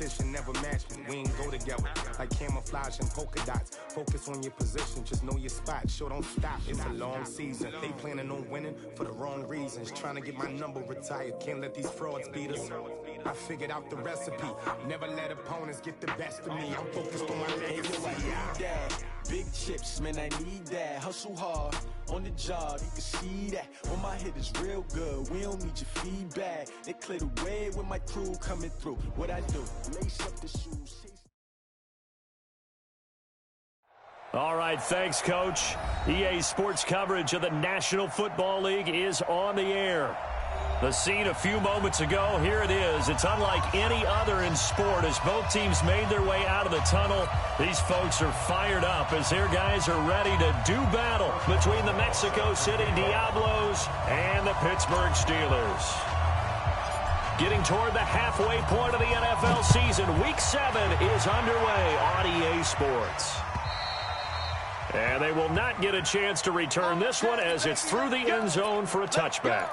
Competition never match me. We ain't go together like camouflage and polka dots. Focus on your position, just know your spot. Sure, don't stop. It's a long season. They planning on winning for the wrong reasons. Trying to get my number retired. Can't let these frauds beat us. I figured out the recipe. Never let opponents get the best of me. I'm focused on my legacy. Big chips, man, I need that. Hustle hard on the job, you can see that. When my hit is real good, we don't need your feedback. They clear the way with my crew coming through. What I do, lace up the shoes. All right, thanks, Coach. EA Sports coverage of the National Football League is on the air. The scene a few moments ago, here it is. It's unlike any other in sport as both teams made their way out of the tunnel. These folks are fired up as their guys are ready to do battle between the Mexico City Diablos and the Pittsburgh Steelers. Getting toward the halfway point of the NFL season, Week 7 is underway on EA Sports. And they will not get a chance to return this one as it's through the end zone for a touchback.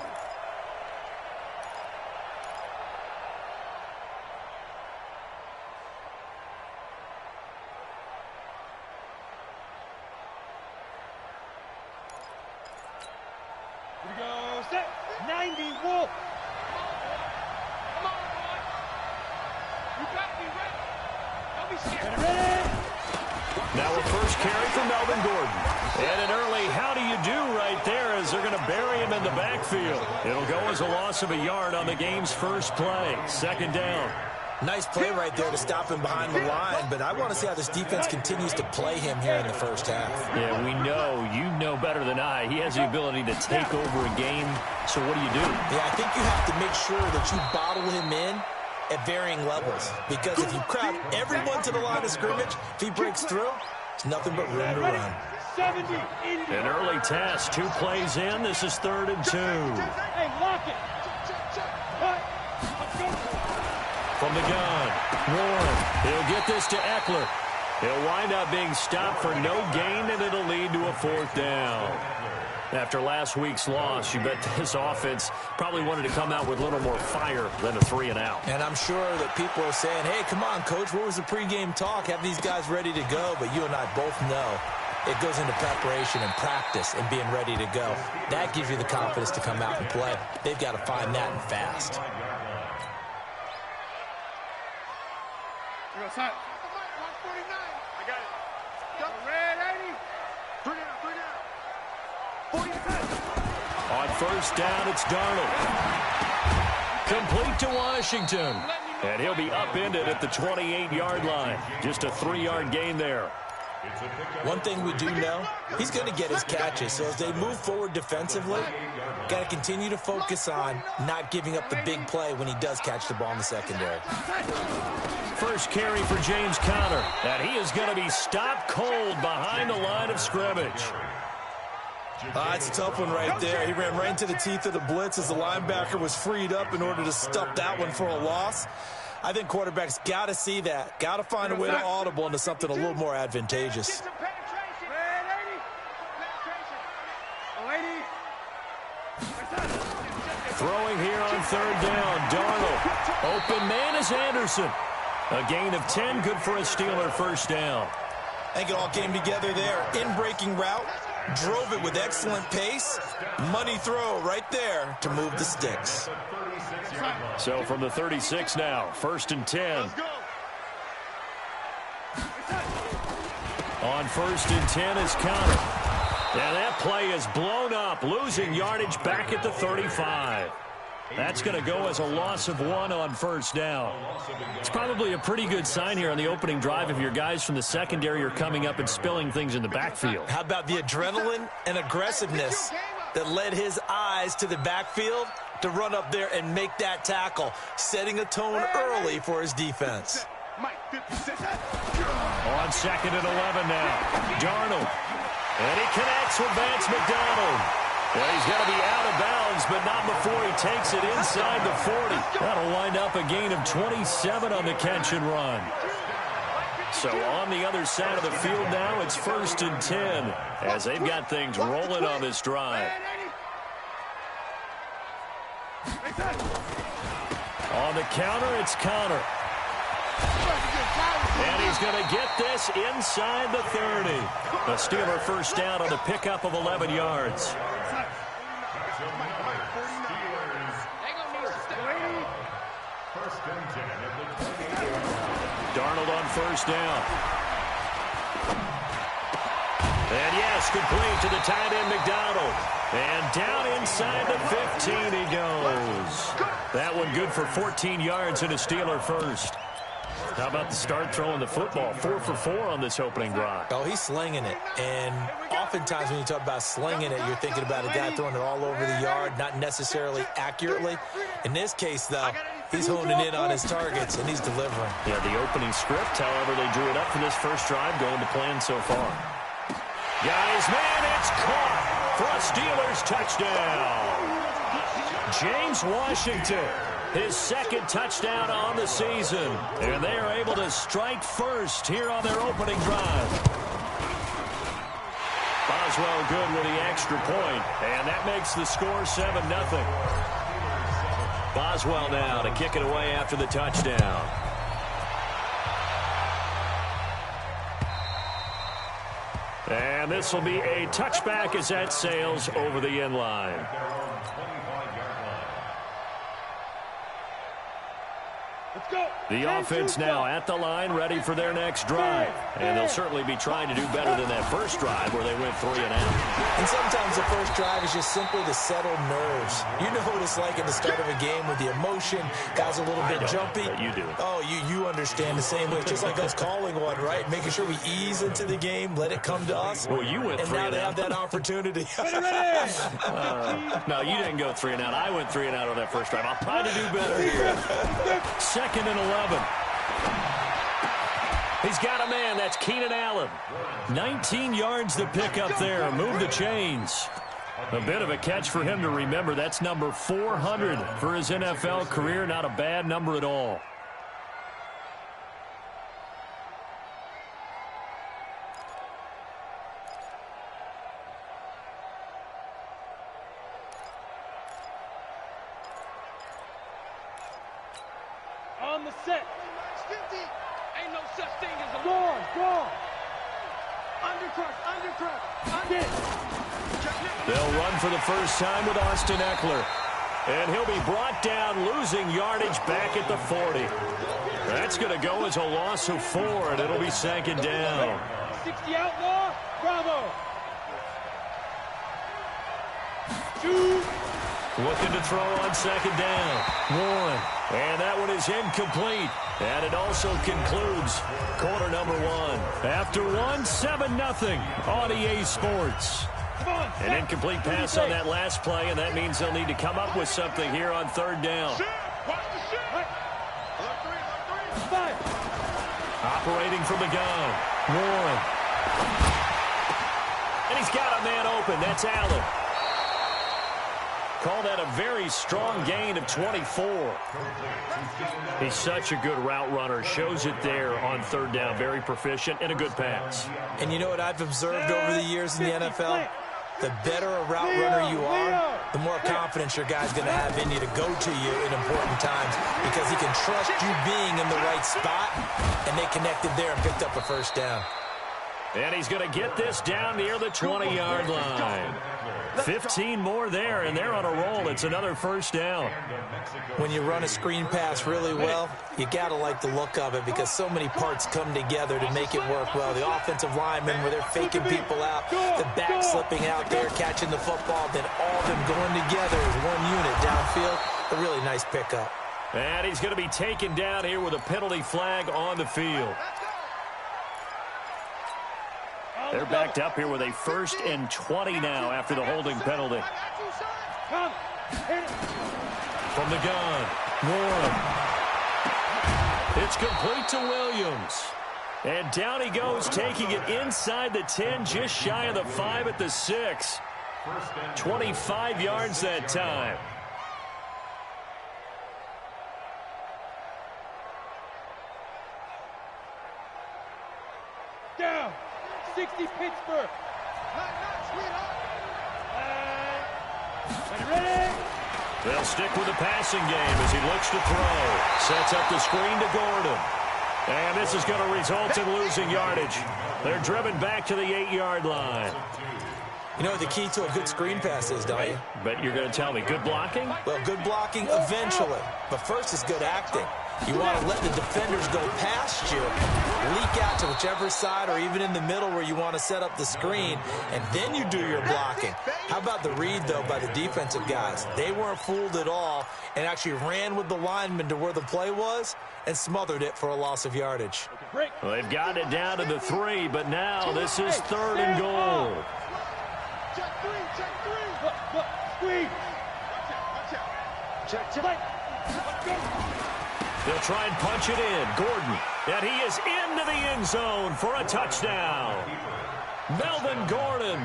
Of a yard on the game's first play. Second down. Nice play right there to stop him behind the line, but I want to see how this defense continues to play him here in the first half. Yeah, we know. You know better than I. He has the ability to take over a game. So what do you do? Yeah, I think you have to make sure that you bottle him in at varying levels, because if you crowd everyone to the line of scrimmage, if he breaks through, it's nothing but room to run. An early test. 2 plays in. This is 3rd and 2. Hey, lock it. From the gun, Warren. He'll get this to Eckler. He'll wind up being stopped for no gain, and it'll lead to a 4th down. After last week's loss, you bet this offense probably wanted to come out with a little more fire than a 3-and-out. And I'm sure that people are saying, hey, come on, Coach, what was the pregame talk? Have these guys ready to go? But you and I both know it goes into preparation and practice and being ready to go. That gives you the confidence to come out and play. They've got to find that and fast. I got it. Red 80. 3 down. On first down, it's Darnold. Complete to Washington. And he'll be upended at the 28-yard line. Just a 3-yard gain there. One thing we do know, he's going to get his catches. So as they move forward defensively, got to continue to focus on not giving up the big play when he does catch the ball in the secondary. First carry for James Conner. And he is going to be stopped cold behind the line of scrimmage. It's a tough one right there. He ran right into the teeth of the blitz as the linebacker was freed up in order to stuff that one for a loss. I think quarterbacks got to see that. Got to find a way to audible into something a little more advantageous. Throwing here on 3rd down. Darnold. Open man is Anderson. A gain of 10, good for a Steeler first down. I think it all came together there. In-breaking route, drove it with excellent pace. Money throw right there to move the sticks. So from the 36 now, 1st and 10. On 1st and 10 is Conner. And that play is blown up, losing yardage back at the 35. That's going to go as a loss of 1 on first down. It's probably a pretty good sign here on the opening drive if your guys from the secondary are coming up and spilling things in the backfield. How about the adrenaline and aggressiveness that led his eyes to the backfield to run up there and make that tackle, setting a tone early for his defense. On 2nd and 11 now, Darnold. And he connects with Vance McDonald. Well, he's going to be out of bounds, but not before he takes it inside the 40. That'll wind up a gain of 27 on the catch and run. So on the other side of the field now, it's 1st and 10 as they've got things rolling on this drive. On the counter, it's Conner. And he's going to get this inside the 30. A Steeler first down on the pickup of 11 yards. Darnold on first down. And yes, complete to the tight end McDonald. And down inside the 15 he goes. That one good for 14 yards and a Steeler first. How about the start throwing the football? 4 for 4 on this opening drive. Oh, he's slinging it. And oftentimes when you talk about slinging it, you're thinking about a guy throwing it all over the yard, not necessarily accurately. In this case, though, he's honing in on his targets, and he's delivering. Yeah, the opening script, however, they drew it up for this first drive, going to plan so far. Guys, man, it's caught for a Steelers touchdown. James Washington, his second touchdown on the season. And they are able to strike first here on their opening drive. Boswell good with the extra point, and that makes the score 7-0. Boswell now to kick it away after the touchdown. And this will be a touchback as that sails over the end line. The offense now at the line, ready for their next drive. And they'll certainly be trying to do better than that first drive where they went 3 and out. And sometimes the first drive is just simply to settle nerves. You know what it's like at the start of a game with the emotion. Guys a little bit jumpy. You do. Oh, you understand the same way. It's just like us calling one, right? Making sure we ease into the game, let it come to us. Well, you went 3 and out. And now they have that opportunity. No, you didn't go 3 and out. I went 3 and out on that first drive. I'll try to do better here. 2nd and 11. He's got a man. That's Keenan Allen. 19 yards to pick up there. Move the chains. A bit of a catch for him to remember. That's number 400 for his NFL career. Not a bad number at all. On the set. Ain't no such thing as a gone. Undercut. They'll run for the first time with Austin Eckler. And he'll be brought down, losing yardage back at the 40. That's going to go as a loss of 4, and it'll be 2nd down. 60 outlaw. Bravo. 2. Looking to throw on 2nd down. 1. And that one is incomplete. And it also concludes quarter number 1. After 1, 7-0 on EA Sports. An incomplete pass on that last play, and that means they'll need to come up with something here on 3rd down. Operating from the gun. 1. And he's got a man open. That's Allen. Call that a very strong gain of 24. He's such a good route runner. Shows it there on 3rd down. Very proficient and a good pass. And you know what I've observed over the years in the NFL? The better a route runner you are, the more confidence your guy's going to have in you to go to you in important times because he can trust you being in the right spot, and they connected there and picked up a first down. And he's going to get this down near the 20-yard line. 15 more there, and they're on a roll. It's another first down. When you run a screen pass really well, you got to like the look of it because so many parts come together to make it work well. The offensive linemen, where they're faking people out, the back slipping out there, catching the football, then all of them going together as one unit downfield. A really nice pickup. And he's going to be taken down here with a penalty flag on the field. They're backed up here with a 1st and 20 now after the holding penalty. From the gun, Warren. It's complete to Williams. And down he goes, taking it inside the 10, just shy of the 5 at the 6. 25 yards that time. Down. 60 Pittsburgh. Ready? They'll stick with the passing game as he looks to throw. Sets up the screen to Gordon. And this is going to result in losing yardage. They're driven back to the 8-yard line. You know what the key to a good screen pass is, don't you? But you're going to tell me good blocking? Well, good blocking eventually. But first is good acting. You want to let the defenders go past you, leak out to whichever side or even in the middle where you want to set up the screen, and then you do your blocking. How about the read, though, by the defensive guys? They weren't fooled at all and actually ran with the lineman to where the play was and smothered it for a loss of yardage. Well, they've got it down to the 3, but now this is 3rd and goal. Check 3, check 3. Look, squeeze. Check. Let's go. They'll try and punch it in. Gordon, and he is into the end zone for a touchdown. Melvin Gordon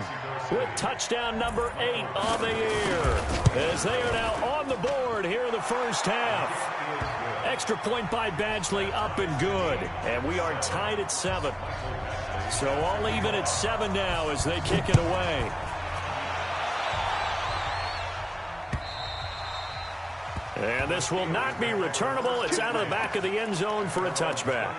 with touchdown number 8 on the year, as they are now on the board here in the first half. Extra point by Badgley, up and good. And we are tied at 7. So all even at 7 now as they kick it away. And this will not be returnable. It's out of the back of the end zone for a touchback.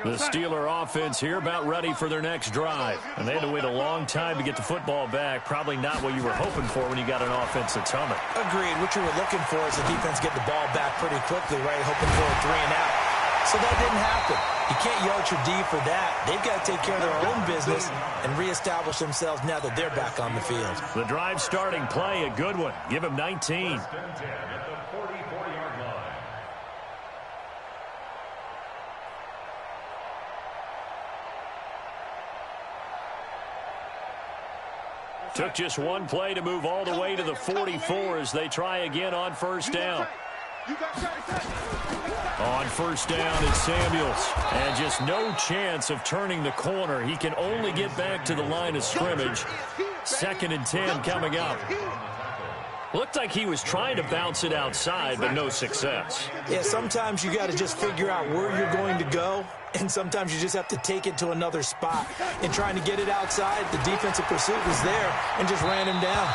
The Steeler offense here about ready for their next drive. And they had to wait a long time to get the football back. Probably not what you were hoping for when you got an offense that's humming. Agreed. What you were looking for is the defense get the ball back pretty quickly, right? Hoping for a 3 and out. So that didn't happen. You can't yell at your D for that. They've got to take care of their own business and reestablish themselves now that they're back on the field. The drive starting play, a good one. Give him 19. Took just one play to move all the way to the 44 as they try again on first down. On first down, it's Samuels. And just no chance of turning the corner. He can only get back to the line of scrimmage. 2nd and 10 coming up. Looked like he was trying to bounce it outside, but no success. Yeah, sometimes you got to just figure out where you're going to go, and sometimes you just have to take it to another spot. And trying to get it outside, the defensive pursuit was there and just ran him down.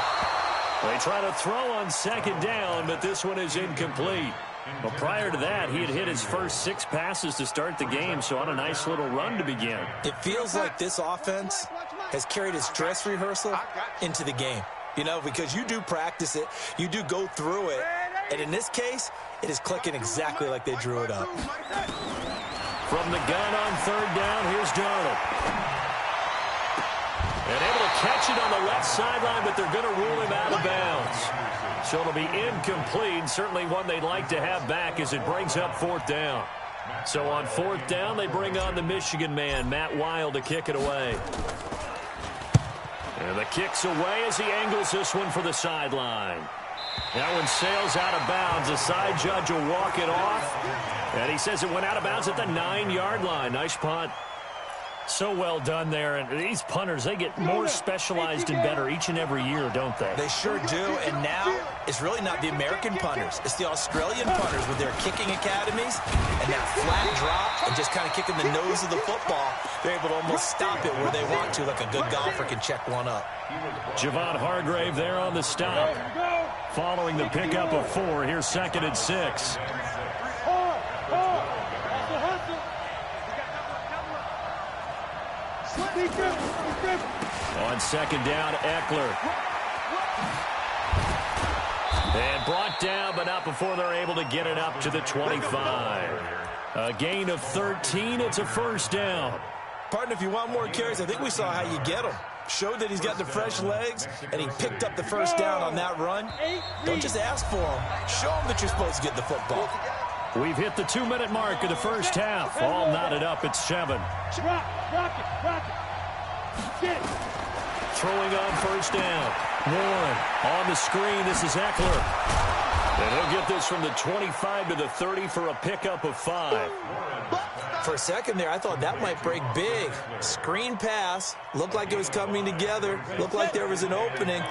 They try to throw on 2nd down, but this one is incomplete. Well, prior to that, he had hit his first 6 passes to start the game, so on a nice little run to begin. It feels like this offense has carried its dress rehearsal into the game. You know, because you do practice it, you do go through it, and in this case, it is clicking exactly like they drew it up. From the gun on 3rd down, here's Darnold. And able to catch it on the left sideline, but they're going to rule him out of bounds. So it'll be incomplete, certainly one they'd like to have back as it brings up 4th down. So on 4th down, they bring on the Michigan man, Matt Wild, to kick it away. And the kick's away as he angles this one for the sideline. That one sails out of bounds. The side judge will walk it off. And he says it went out of bounds at the 9-yard line. Nice punt. So well done there. And these punters, they get more specialized and better each and every year, don't they? They sure do. And now it's really not the American punters. It's the Australian punters with their kicking academies and that flat drop and just kind of kicking the nose of the football. They're able to almost stop it where they want to, like a good golfer can check one up. Javon Hargrave there on the stop. Following the pickup of 4, here's 2nd and 6. On 2nd down, Eckler. And brought down, but not before they're able to get it up to the 25. A gain of 13. It's a first down. Partner, if you want more carries, I think we saw how you get them. Showed that he's got the fresh legs, and he picked up the first down on that run. Don't just ask for him. Show him that you're supposed to get the football. We've hit the 2-minute mark of the first half. All knotted up at 7. Rock it. Get it. Throwing on first down. Warren on the screen. This is Eckler. And he'll get this from the 25 to the 30 for a pickup of 5. For a second there, I thought that might break big. Screen pass. Looked like it was coming together. Looked like there was an opening.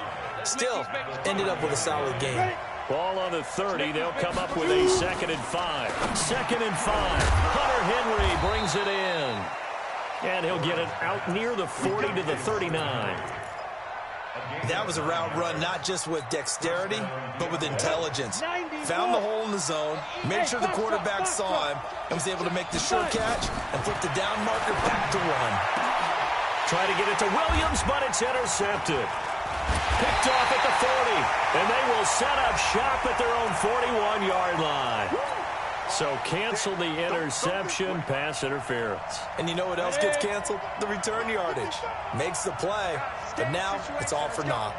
Still, ended up with a solid game. Ball on the 30. They'll come up with a 2nd and 5. 2nd and 5. Hunter Henry brings it in. And he'll get it out near the 40 to the 39. That was a route run not just with dexterity, but with intelligence. Found the hole in the zone, made sure the quarterback saw him, and was able to make the short catch and flip the down marker back to one. Try to get it to Williams, but it's intercepted. Picked off at the 40, and they will set up shop at their own 41-yard line. So cancel the interception, pass interference. And you know what else gets canceled? The return yardage. Makes the play, but now it's all for naught.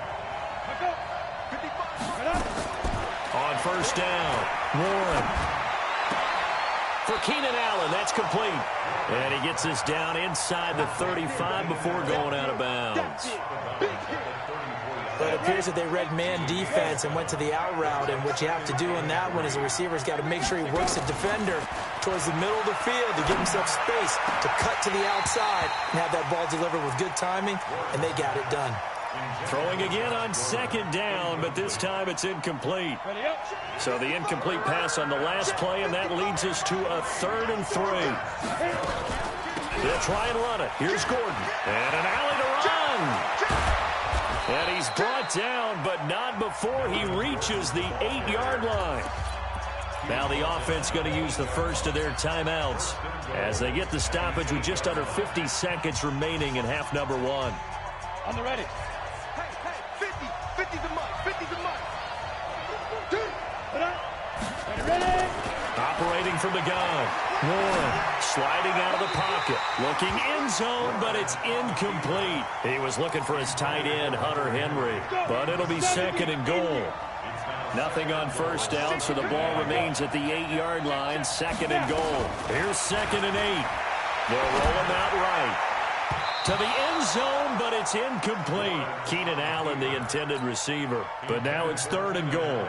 On first down, Warren. For Keenan Allen, that's complete. And he gets this down inside the 35 before going out of bounds. But it appears that they read man defense and went to the out route, and what you have to do in that one is the receiver's got to make sure he works the defender towards the middle of the field to give himself space to cut to the outside and have that ball delivered with good timing, and they got it done. Throwing again on second down, but this time it's incomplete. So the incomplete pass on the last play, and that leads us to a 3rd and 3. They'll try and run it. Here's Gordon. And an alley to run. And he's brought down, but not before he reaches the 8-yard line. Now the offense going to use the first of their timeouts as they get the stoppage with just under 50 seconds remaining in half number 1. On the ready. Hey, 50's a mark, 50's a mark. Ready. Operating from the gun. Warren sliding out of the pocket. Looking end zone, but it's incomplete. He was looking for his tight end, Hunter Henry. But it'll be 2nd and goal. Nothing on first down, so the ball remains at the 8-yard line. 2nd and goal. Here's 2nd and 8. They'll roll him out right. To the end zone, but it's incomplete. Keenan Allen, the intended receiver. But now it's 3rd and goal.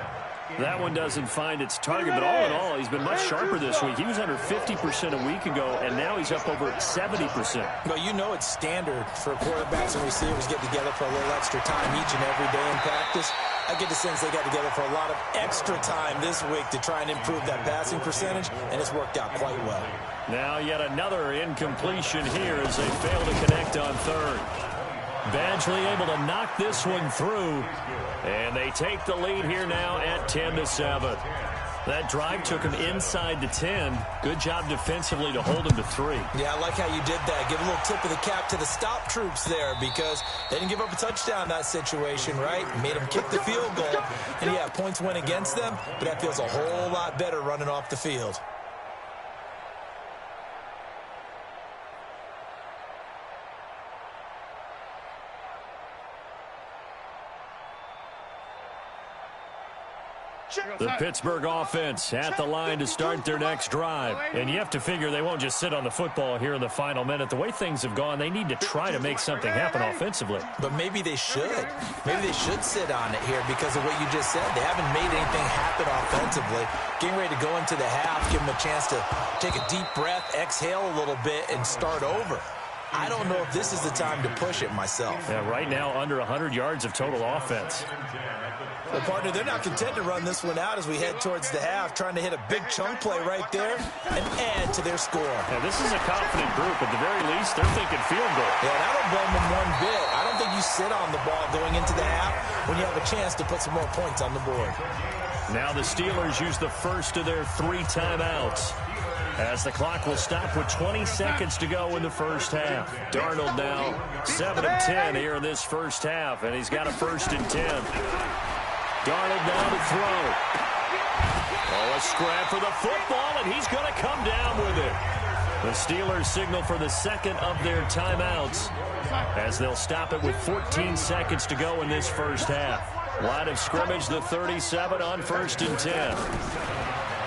That one doesn't find its target, but all in all, he's been much sharper this week. He was under 50% a week ago, and now he's up over 70%. Well, you know it's standard for quarterbacks and receivers get together for a little extra time each and every day in practice. I get the sense they got together for a lot of extra time this week to try and improve that passing percentage, and it's worked out quite well. Now yet another incompletion here as they fail to connect on 3rd. Badgley able to knock this one through, and they take the lead here now at 10-7. That drive took him inside the 10. Good job defensively to hold him to 3. Yeah, I like how you did that. Give a little tip of the cap to the stop troops there because they didn't give up a touchdown in that situation, right? Made them kick the field goal. And, yeah, points went against them, but that feels a whole lot better running off the field. The Pittsburgh offense at the line to start their next drive. And you have to figure they won't just sit on the football here in the final minute. The way things have gone, they need to try to make something happen offensively. But maybe they should. Maybe they should sit on it here because of what you just said. They haven't made anything happen offensively. Getting ready to go into the half, give them a chance to take a deep breath, exhale a little bit, and start over. I don't know if this is the time to push it myself. Yeah, right now under 100 yards of total offense. Well, partner, they're not content to run this one out as we head towards the half, trying to hit a big chunk play right there and add to their score. Yeah, this is a confident group. At the very least, they're thinking field goal. Yeah, and I don't blame them one bit. I don't think you sit on the ball going into the half when you have a chance to put some more points on the board. Now the Steelers use the first of their 3 timeouts, as the clock will stop with 20 seconds to go in the first half. Darnold now 7 of 10 here in this first half, and he's got a 1st and 10. Darnold now to throw. Oh, a scrap for the football, and he's going to come down with it. The Steelers signal for the 2nd of their timeouts as they'll stop it with 14 seconds to go in this first half. Line of scrimmage, the 37 on 1st and 10.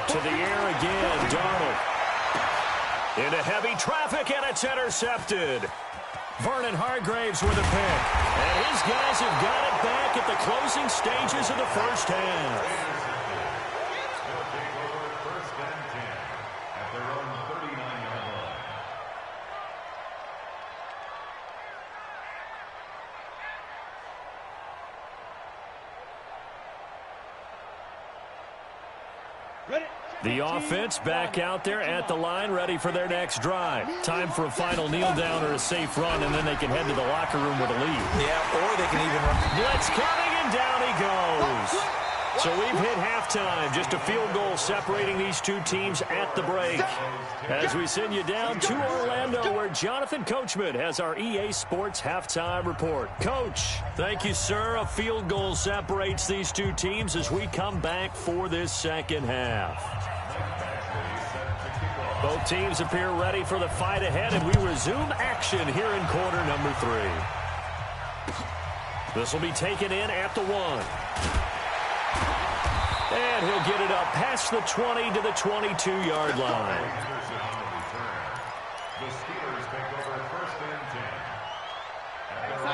To the air again, Darnold. Into heavy traffic, and it's intercepted. Vernon Hargraves with a pick. And his guys have got it back at the closing stages of the first half. The offense back out there at the line, ready for their next drive. Time for a final kneel down or a safe run, and then they can head to the locker room with a lead. Yeah, or they can even run. Blitz coming, and down he goes. So we've hit halftime. Just a field goal separating these two teams at the break. As we send you down to Orlando, where Jonathan Coachman has our EA Sports halftime report. Coach, thank you, sir. A field goal separates these two teams as we come back for this second half. Both teams appear ready for the fight ahead, and we resume action here in quarter number 3. This will be taken in at the 1. And he'll get it up past the 20 to the 22-yard line.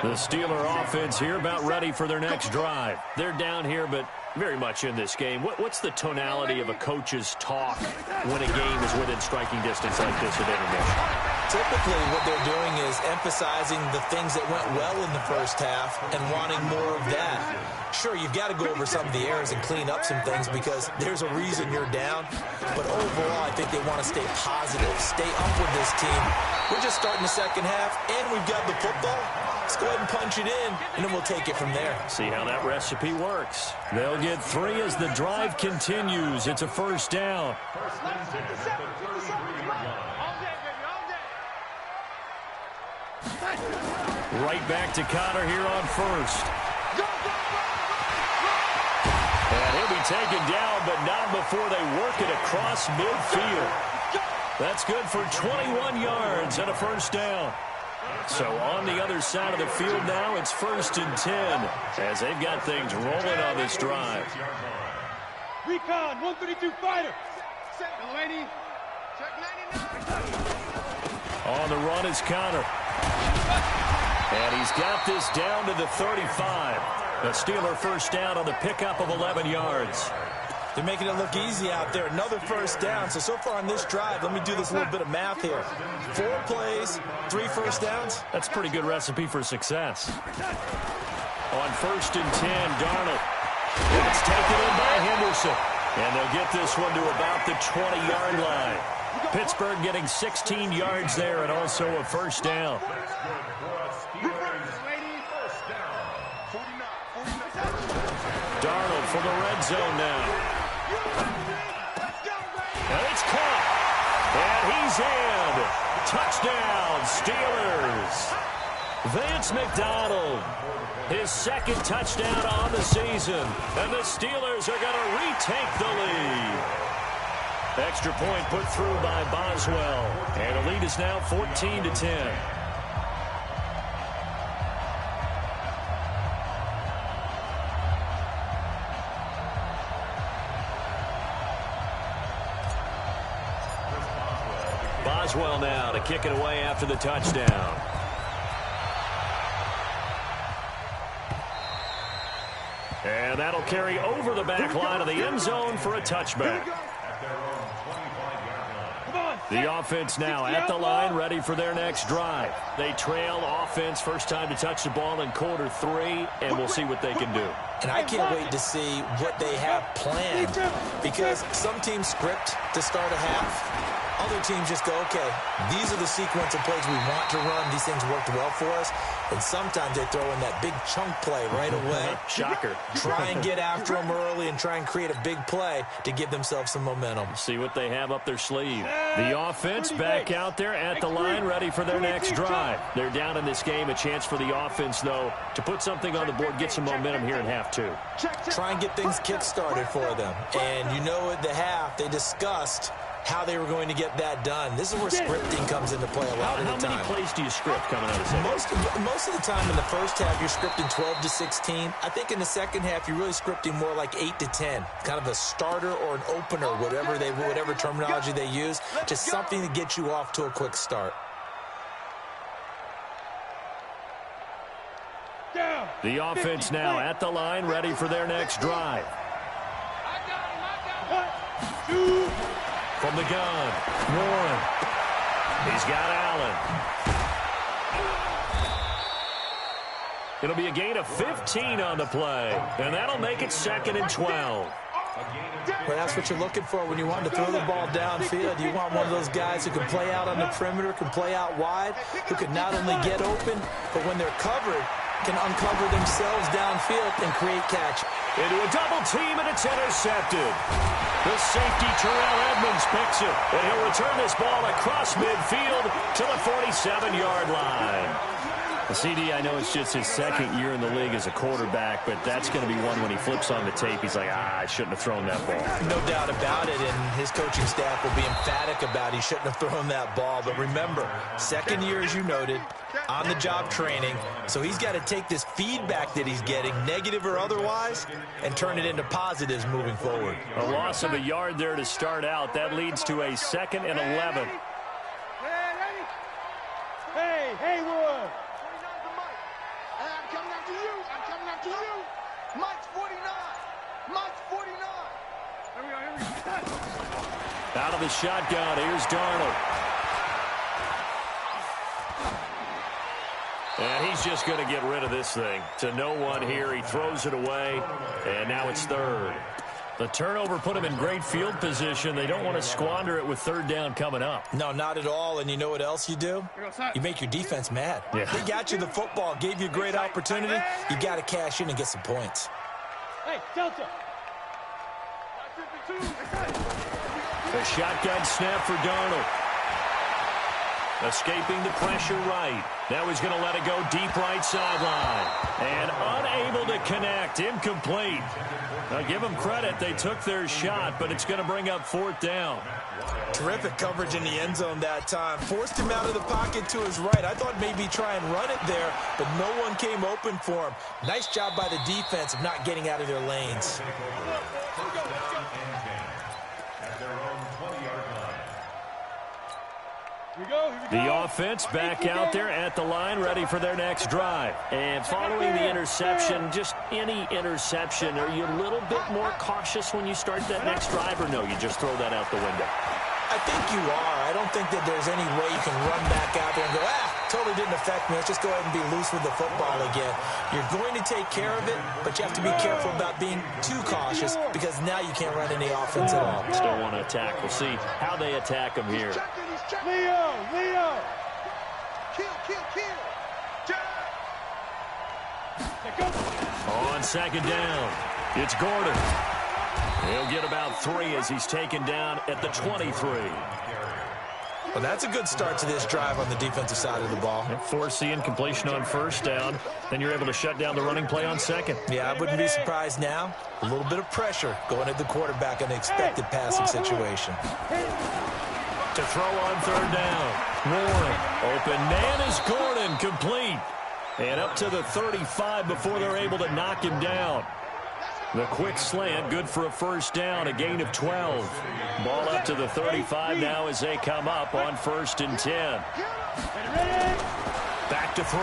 The Steeler offense here about ready for their next drive. They're down here, but very much in this game. What's the tonality of a coach's talk when a game is within striking distance like this at intermission? Typically, what they're doing is emphasizing the things that went well in the first half and wanting more of that. Sure, you've got to go over some of the errors and clean up some things because there's a reason you're down. But overall, I think they want to stay positive, stay up with this team. We're just starting the second half, and we've got the football. Let's go ahead and punch it in, and then we'll take it from there. See how that recipe works. They'll get 3 as the drive continues. It's a first down. Right back to Connor here on first. And he'll be taken down, but not before they work it across midfield. That's good for 21 yards and a first down. So on the other side of the field now, it's 1st and 10 as they've got things rolling on this drive. Recon, 132 fighter. Delaney, check 99. On the run is Connor. And he's got this down to the 35. The Steeler first down on the pickup of 11 yards. They're making it look easy out there. Another first down. So far on this drive, let me do this little bit of math here. 4 plays, 3 first downs. That's a pretty good recipe for success. On 1st and 10, Darnold. And it's taken in by Henderson. And they'll get this one to about the 20-yard line. Pittsburgh getting 16 yards there and also a first down. Darnold for the red zone now. And it's caught. And he's in. Touchdown, Steelers. Vance McDonald, his 2nd touchdown on the season. And the Steelers are going to retake the lead. Extra point put through by Boswell. And the lead is now 14-10. Boswell now to kick it away after the touchdown. And that'll carry over the back line of the end zone for a touchback. The offense now at the line, ready for their next drive. They trail offense, first time to touch the ball in quarter 3, and we'll see what they can do. And I can't wait to see what they have planned because some teams script to start a half. Other teams just go, okay, these are the sequence of plays we want to run. These things worked well for us. And sometimes they throw in that big chunk play right away. Shocker. Try and get after them early and try and create a big play to give themselves some momentum. See what they have up their sleeve. The offense back out there at the line, ready for their next drive. They're down in this game. A chance for the offense, though, to put something on the board, get some momentum here in half 2. Try and get things kick-started for them. And you know at the half, they discussed how they were going to get that done. This is where scripting comes into play a lot of the time. How many plays do you script coming out of second? Most of the time in the first half, you're scripting 12 to 16. I think in the second half, you're really scripting more like 8 to 10. Kind of a starter or an opener, whatever terminology they use. Just something to get you off to a quick start. The offense now at the line, ready for their next drive. From the gun, Warren. He's got Allen. It'll be a gain of 15 on the play, and that'll make it 2nd and 12. Well, that's what you're looking for when you want to throw the ball downfield. You want one of those guys who can play out on the perimeter, can play out wide, who can not only get open, but when they're covered, can uncover themselves downfield and create catch. Into a double team, and it's intercepted. The safety, Terrell Edmonds, picks it, and he'll return this ball across midfield to the 47-yard line. The CD, I know it's just his second year in the league as a quarterback, but that's going to be one when he flips on the tape, he's like, I shouldn't have thrown that ball. No doubt about it, and his coaching staff will be emphatic about he shouldn't have thrown that ball. But remember, second year, as you noted, on-the-job training, so he's got to take this feedback that he's getting, negative or otherwise, and turn it into positives moving forward. A loss of a yard there to start out. That leads to a 2nd and 11. Hey, Haywood! I'm coming after you. I'm coming after you. Mike's 49. Mike's 49. Here we go. Out of the shotgun, here's Darnold. And he's just going to get rid of this thing. To no one here, he throws it away, and now it's 3rd. The turnover put him in great field position. They don't want to squander it with 3rd down coming up. No, not at all. And you know what else you do? You make your defense mad. Yeah. They got you the football, gave you a great opportunity. You got to cash in and get some points. Hey, Delta. A shotgun snap for Darnold. Escaping the pressure right. Now he's going to let it go deep right sideline. And unable to connect. Incomplete. Now give them credit. They took their shot, but it's going to bring up 4th down. Terrific coverage in the end zone that time. Forced him out of the pocket to his right. I thought maybe try and run it there, but no one came open for him. Nice job by the defense of not getting out of their lanes. The offense back out there at the line, ready for their next drive. And following the interception, just any interception, are you a little bit more cautious when you start that next drive, or no, you just throw that out the window? I think you are. I don't think that there's any way you can run back out there and go, totally didn't affect me. Let's just go ahead and be loose with the football again. You're going to take care of it, but you have to be careful about being too cautious because now you can't run any offense at all. Still want to attack. We'll see how they attack them here. Leo! On 2nd down, it's Gordon. He'll get about 3 as he's taken down at the 23. Well, that's a good start to this drive on the defensive side of the ball. Force the incompletion on 1st down. Then you're able to shut down the running play on 2nd. Yeah, I wouldn't be surprised now. A little bit of pressure going at the quarterback in an expected passing situation. To throw on 3rd down. Warren. Open man is Gordon. Complete. And up to the 35 before they're able to knock him down. The quick slant, good for a 1st down, a gain of 12. Ball up to the 35 now as they come up on 1st and 10. Back to throw.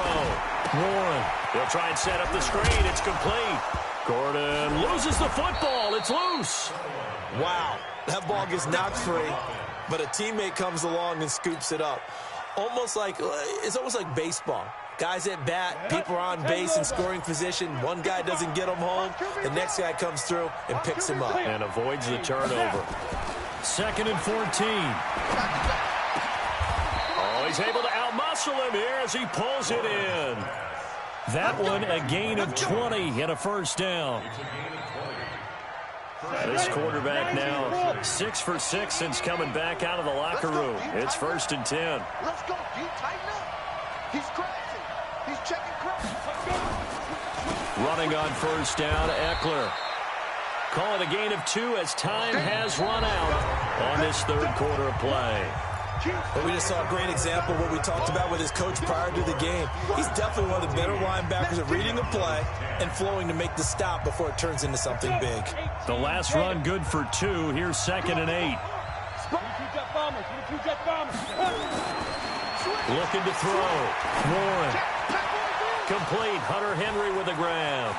Warren. They'll try and set up the screen. It's complete. Gordon loses the football. It's loose. Wow. That ball gets knocked free, but a teammate comes along and scoops it up. It's almost like baseball. Guys at bat, people are on base in scoring position. One guy doesn't get him home. The next guy comes through and picks him up. And avoids the turnover. 2nd and 14. Oh, he's able to outmuscle him here as he pulls it in. That one, a gain of 20 and a 1st down. This quarterback now 6 for 6 since coming back out of the locker room. It's 1st and 10. Let's go. You tighten up. He's crazy. He's checking crazy. Running on 1st down, Eckler. Call it a gain of 2 as time has run out on this 3rd quarter of play. But we just saw a great example of what we talked about with his coach prior to the game. He's definitely one of the better linebackers at reading the play and flowing to make the stop before it turns into something big. The last run good for 2. Here's 2nd and 8. Looking to throw. Warren. Complete. Hunter Henry with a grab.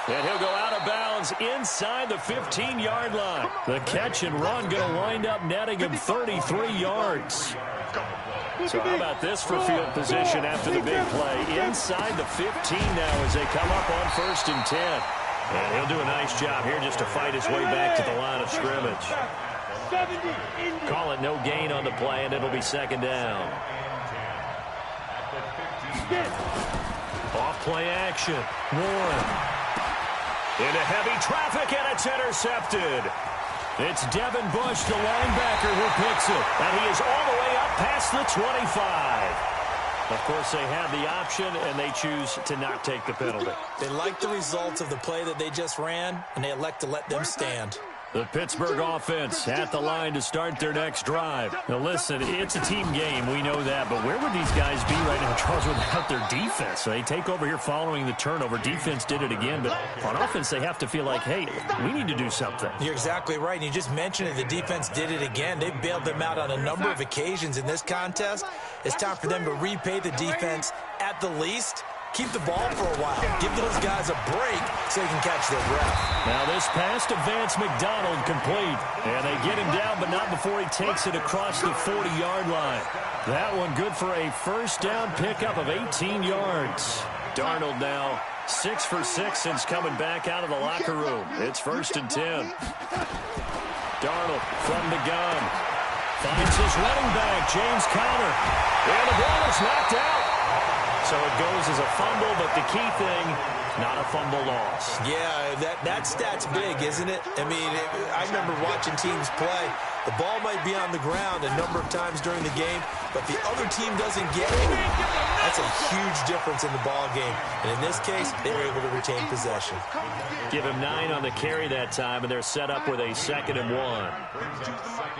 And he'll go out of bounds inside the 15-yard line. The catch and run going to wind up netting him 33 yards. So how about this for field position after the big play? Inside the 15 now as they come up on 1st and 10. And he'll do a nice job here just to fight his way back to the line of scrimmage. Call it no gain on the play, and it'll be second down. Off play action. Warren. Into heavy traffic, and it's intercepted. It's Devin Bush, the linebacker, who picks it. And he is all the way up past the 25. Of course, they have the option, and they choose to not take the penalty. They like the results of the play that they just ran, and they elect to let them stand. The Pittsburgh offense at the line to start their next drive. Now, listen, it's a team game. We know that. But where would these guys be right now, Charles, without their defense? So they take over here following the turnover. Defense did it again. But on offense, they have to feel like, hey, we need to do something. You're exactly right. And you just mentioned it. The defense did it again. They bailed them out on a number of occasions in this contest. It's time for them to repay the defense at the least. Keep the ball for a while. Give those guys a break so they can catch their breath. Now this pass to Vance McDonald complete. And they get him down, but not before he takes it across the 40-yard line. That one good for a first down pickup of 18 yards. Darnold now 6 for 6 since coming back out of the locker room. It's 1st and 10. Darnold from the gun. Finds his running back, James Conner. And the ball is knocked out. So it goes as a fumble, but the key thing, not a fumble loss. Yeah, that stat's big, isn't it? I mean, I remember watching teams play. The ball might be on the ground a number of times during the game, but the other team doesn't get it. That's a huge difference in the ball game. And in this case, they were able to retain possession. Give him 9 on the carry that time, and they're set up with a 2nd and 1.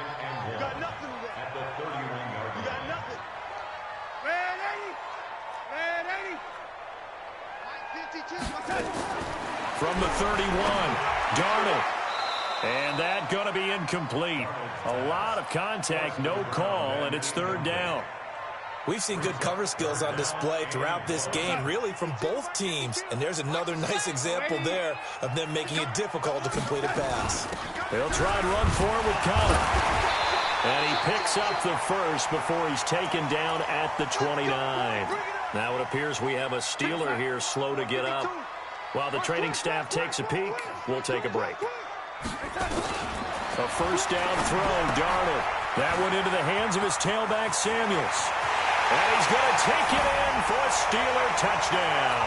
From the 31, Darnold. And that going to be incomplete. A lot of contact, no call, and it's 3rd down. We've seen good cover skills on display throughout this game, really from both teams. And there's another nice example there of them making it difficult to complete a pass. They'll try and run for him with Conner. And he picks up the first before he's taken down at the 29. Now it appears we have a Steeler here slow to get up. While the training staff takes a peek, we'll take a break. A first down throw, Darnold. That went into the hands of his tailback, Samuels. And he's going to take it in for a Steeler touchdown.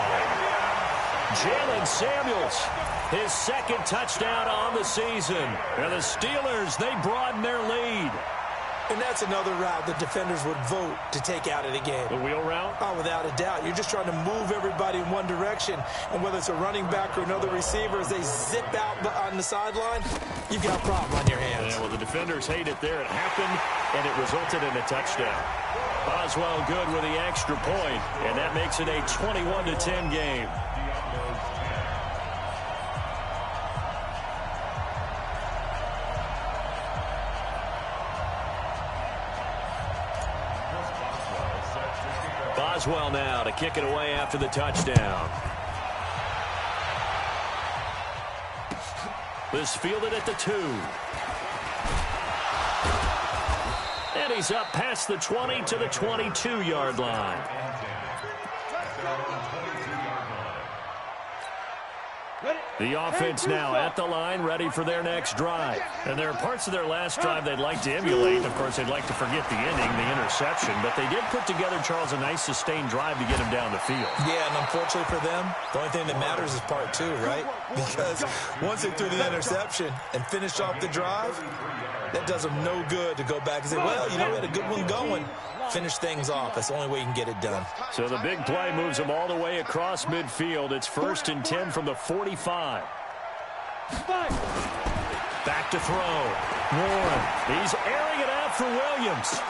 Jalen Samuels, his 2nd touchdown on the season. And the Steelers, they broaden their lead. And that's another route the defenders would vote to take out of the game. The wheel route? Oh, without a doubt. You're just trying to move everybody in one direction. And whether it's a running back or another receiver, as they zip out on the sideline, you've got a problem on your hands. Yeah, well, the defenders hate it there. It happened, and it resulted in a touchdown. Boswell good with the extra point, and that makes it a 21-10 game. Boswell now to kick it away after the touchdown. This fielded at the 2. And he's up past the 20 to the 22-yard line. The offense now at the line, ready for their next drive. And there are parts of their last drive they'd like to emulate. Of course, they'd like to forget the ending, the interception. But they did put together, Charles, a nice sustained drive to get him down the field. Yeah, and unfortunately for them, the only thing that matters is part 2, right? Because once they threw the interception and finished off the drive, that does them no good to go back and say, well, you know, we had a good one going. Finish things off. That's the only way you can get it done. So the big play moves them all the way across midfield. It's 1st and 10 from the 45. Back to throw. Warren. He's airing it out for Williams.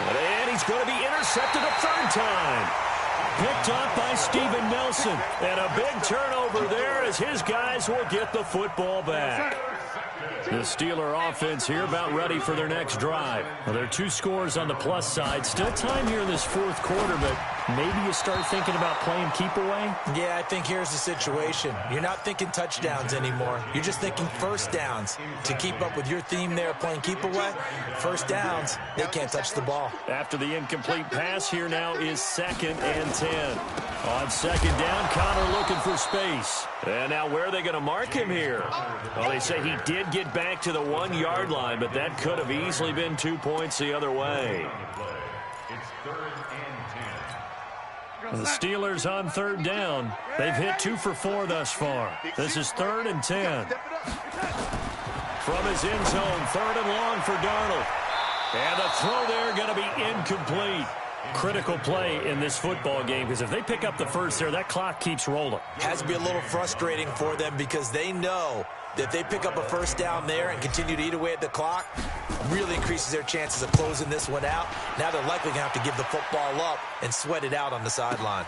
And he's going to be intercepted a 3rd time. Picked up by Steven Nelson. And a big turnover there as his guys will get the football back. The Steeler offense here about ready for their next drive. Well, there are 2 scores on the plus side. Still time here in this 4th quarter, but maybe you start thinking about playing keep away? Yeah, I think here's the situation. You're not thinking touchdowns anymore. You're just thinking first downs. To keep up with your theme there, playing keep away, first downs, they can't touch the ball. After the incomplete pass, here now is 2nd and 10. On 2nd down, Connor looking for space. And now where are they going to mark him here? Well, they say he did get back to the 1-yard line, but that could have easily been 2 points the other way. The Steelers on 3rd down. They've hit 2 for 4 thus far. This is 3rd and 10. From his end zone, 3rd and long for Darnold. And the throw there going to be incomplete. Critical play in this football game, because if they pick up the first there, that clock keeps rolling. Has to be a little frustrating for them because they know that if they pick up a first down there and continue to eat away at the clock, really increases their chances of closing this one out. Now they're likely going to have to give the football up and sweat it out on the sideline.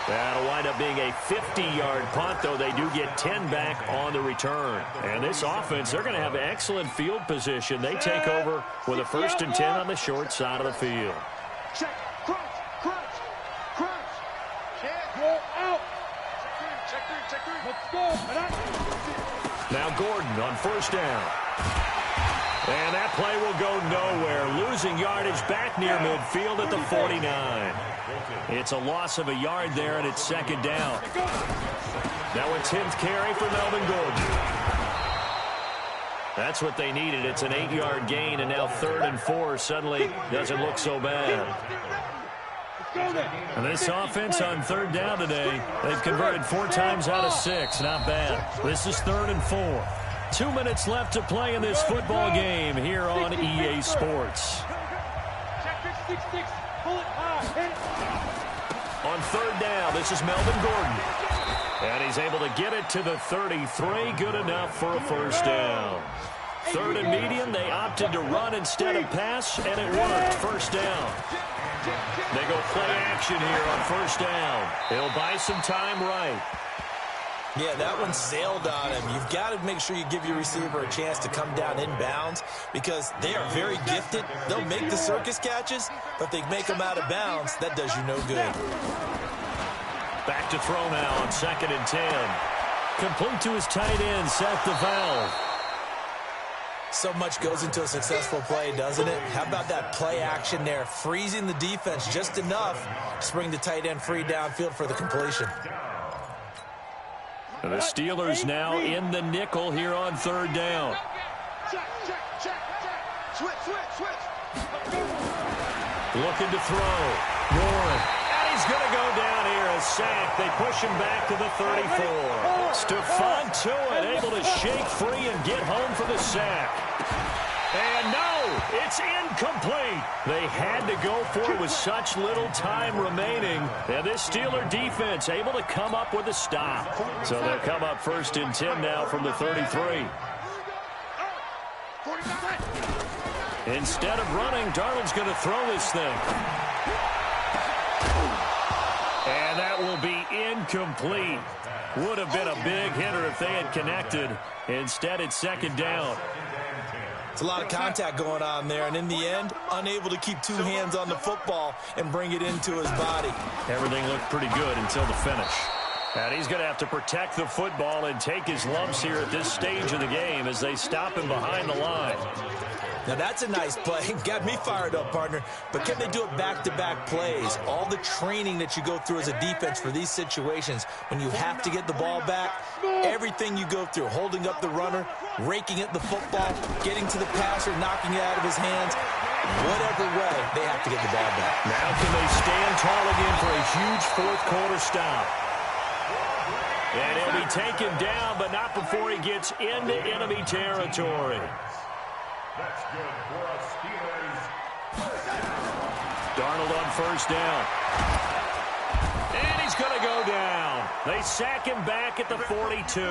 That'll wind up being a 50-yard punt, though they do get 10 back on the return. And this offense, they're going to have excellent field position. They take over with a 1st and 10 on the short side of the field. Check, crunch, crunch, crunch. Check, roll out. Check three. Let's go. Now Gordon on 1st down. And that play will go nowhere. Losing yardage back near midfield at the 49. It's a loss of a yard there, and it's 2nd down. Now a 10th carry for Melvin Gordon. That's what they needed. It's an 8-yard gain, and now 3rd and 4 suddenly doesn't look so bad. And this offense on 3rd down today, they've converted 4 times out of 6. Not bad. This is 3rd and 4. 2 minutes left to play in this football game here on EA Sports. On 3rd down, this is Melvin Gordon. And he's able to get it to the 33. Good enough for a 1st down. 3rd and medium, they opted to run instead of pass, and it worked. 1st down. They go play action here on 1st down. They'll buy some time right. Yeah, that one sailed on him. You've got to make sure you give your receiver a chance to come down inbounds because they are very gifted. They'll make the circus catches, but if they make them out of bounds, that does you no good. Back to throw now on 2nd and 10. Complete to his tight end, Seth DeValve. So much goes into a successful play, doesn't it? How about that play action there, freezing the defense just enough to bring the tight end free downfield for the completion. The Steelers now in the nickel here on 3rd down. Check. Switch. Looking to throw. Warren. And he's going to go down here. A sack. They push him back to the 34. Stephon Tuitt able to shake free and get home for the sack. And no, it's incomplete. They had to go for it with such little time remaining. And this Steeler defense able to come up with a stop. So they'll come up 1st and 10 now from the 33. Instead of running, Darnold's going to throw this thing. And that will be incomplete. Would have been a big hitter if they had connected. Instead, it's 2nd down. It's a lot of contact going on there, and in the end, unable to keep 2 hands on the football and bring it into his body. Everything looked pretty good until the finish. And he's going to have to protect the football and take his lumps here at this stage of the game as they stop him behind the line. Now, that's a nice play. Got me fired up, partner. But can they do it back-to-back plays? All the training that you go through as a defense for these situations, when you have to get the ball back, everything you go through, holding up the runner, raking at the football, getting to the passer, knocking it out of his hands, whatever way, they have to get the ball back. Now can they stand tall again for a huge 4th quarter stop? And he'll be taken down, but not before he gets into enemy territory. That's good for us Steelers. Darnold on 1st down. And he's going to go down. They sack him back at the 42.